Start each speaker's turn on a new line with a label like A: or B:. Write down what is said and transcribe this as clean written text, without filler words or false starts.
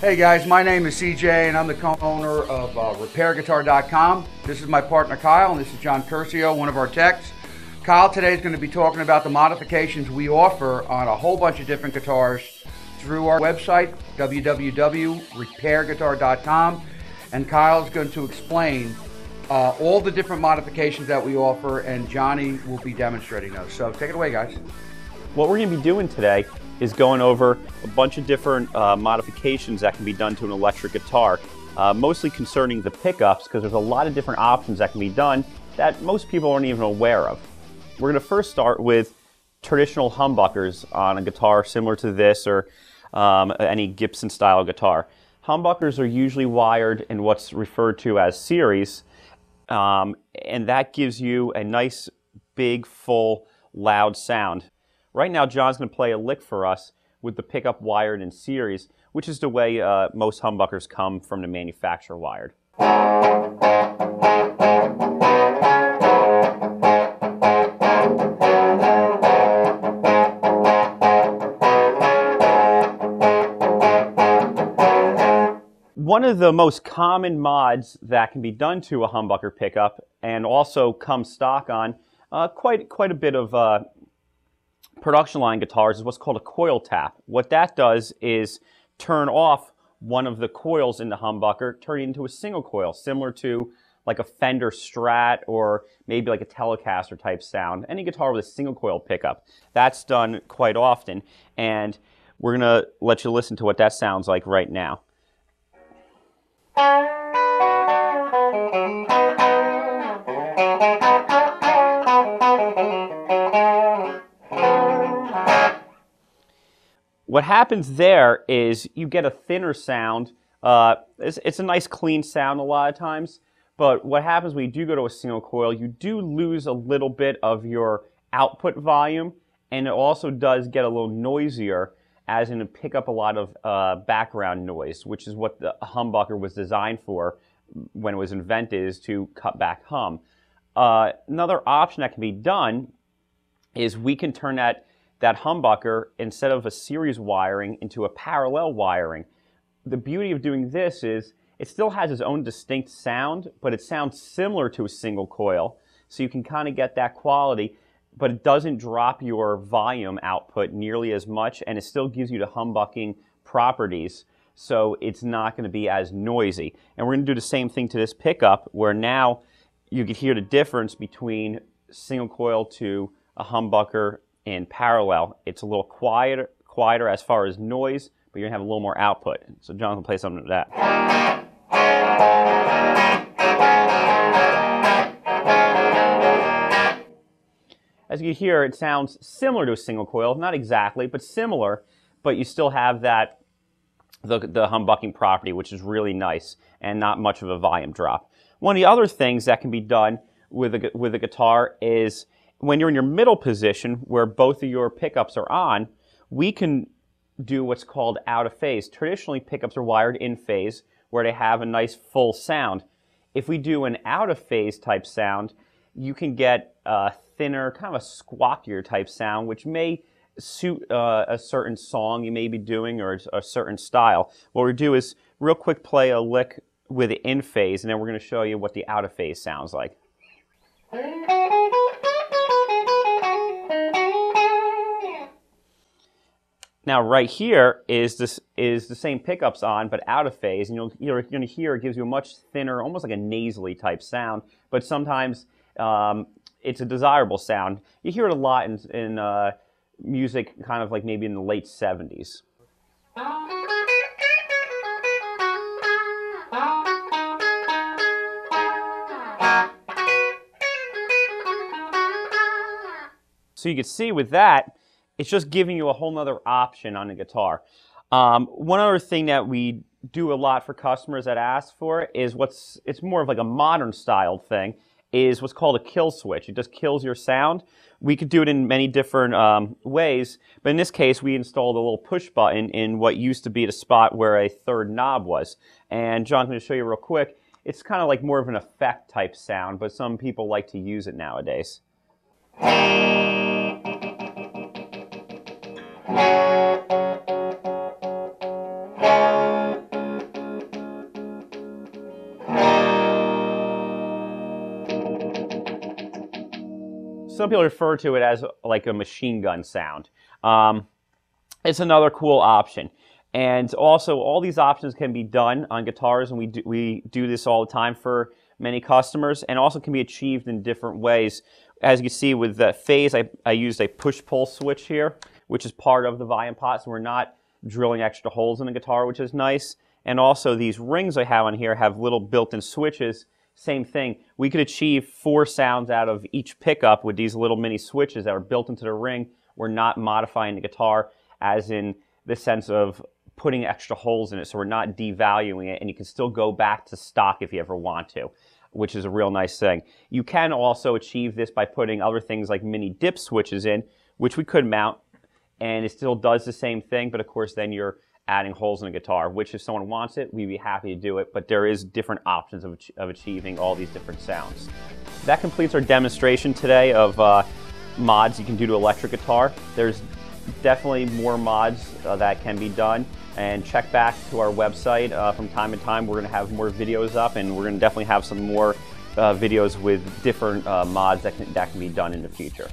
A: Hey guys, my name is CJ and I'm the co-owner of RepairGuitar.com. This is my partner Kyle and this is John Curcio, one of our techs. Kyle today is going to be talking about the modifications we offer on a whole bunch of different guitars through our website, www.repairguitar.com. And Kyle is going to explain all the different modifications that we offer, and Johnny will be demonstrating those. So take it away, guys.
B: What we're going to be doing today is going over a bunch of different modifications that can be done to an electric guitar, mostly concerning the pickups, because there's a lot of different options that can be done that most people aren't even aware of. We're going to first start with traditional humbuckers on a guitar similar to this or any Gibson style guitar. Humbuckers are usually wired in what's referred to as series, and that gives you a nice, big, full, loud sound. Right now, John's going to play a lick for us with the pickup wired in series, which is the way most humbuckers come from the manufacturer wired. One of the most common mods that can be done to a humbucker pickup, and also comes stock on quite a bit of production line guitars, is what's called a coil tap. What that does is turn off one of the coils in the humbucker, turn it into a single coil, similar to like a Fender Strat or maybe like a Telecaster type sound. Any guitar with a single coil pickup. That's done quite often, and we're going to let you listen to what that sounds like right now. What happens there is you get a thinner sound. It's a nice clean sound a lot of times, but what happens when you do go to a single coil, you do lose a little bit of your output volume, and it also does get a little noisier, as in to pick up a lot of background noise, which is what the humbucker was designed for when it was invented, is to cut back hum. Another option that can be done is we can turn that humbucker, instead of a series wiring, into a parallel wiring. The beauty of doing this is it still has its own distinct sound, but it sounds similar to a single coil, so you can kind of get that quality, but it doesn't drop your volume output nearly as much, and it still gives you the humbucking properties, so it's not going to be as noisy. And we're going to do the same thing to this pickup, where now you can hear the difference between single coil to a humbucker in parallel. It's a little quieter as far as noise, but you're going to have a little more output. So John will play something of that. As you can hear, it sounds similar to a single coil, not exactly, but similar, but you still have that the humbucking property, which is really nice, and not much of a volume drop. One of the other things that can be done with a guitar is when you're in your middle position, where both of your pickups are on, we can do what's called out of phase. Traditionally, pickups are wired in phase, where they have a nice full sound. If we do an out of phase type sound, you can get a thinner, kind of a squawkier type sound, which may suit a certain song you may be doing or a certain style. What we do is real quick play a lick with it in phase, and then we're going to show you what the out of phase sounds like. Now right here is the same pickups on, but out of phase, and you're going to hear it gives you a much thinner, almost like a nasally type sound, but sometimes it's a desirable sound. You hear it a lot in music, kind of like maybe in the late 70s. So you can see with that, it's just giving you a whole nother option on the guitar. One other thing that we do a lot for customers that ask for it is it's more of like a modern styled thing, is what's called a kill switch. It just kills your sound. We could do it in many different ways, but in this case we installed a little push button in what used to be the spot where a third knob was. And John's going to show you real quick. It's kind of like more of an effect type sound, but some people like to use it nowadays. some people refer to it as like a machine gun sound. It's another cool option. And also, all these options can be done on guitars, and we do this all the time for many customers, and also can be achieved in different ways. As you can see with the phase, I used a push-pull switch here, which is part of the volume pot, so we're not drilling extra holes in the guitar, which is nice. And also, these rings I have on here have little built-in switches. Same thing. We could achieve 4 sounds out of each pickup with these little mini switches that are built into the ring. We're not modifying the guitar as in the sense of putting extra holes in it, so we're not devaluing it, and you can still go back to stock if you ever want to, which is a real nice thing. You can also achieve this by putting other things like mini dip switches in, which we could mount, and it still does the same thing, but of course then you're adding holes in the guitar, which if someone wants it, we'd be happy to do it, but there is different options of achieving all these different sounds. That completes our demonstration today of mods you can do to electric guitar. There's definitely more mods that can be done, and check back to our website from time to time. We're going to have more videos up, and we're going to definitely have some more videos with different mods that can be done in the future.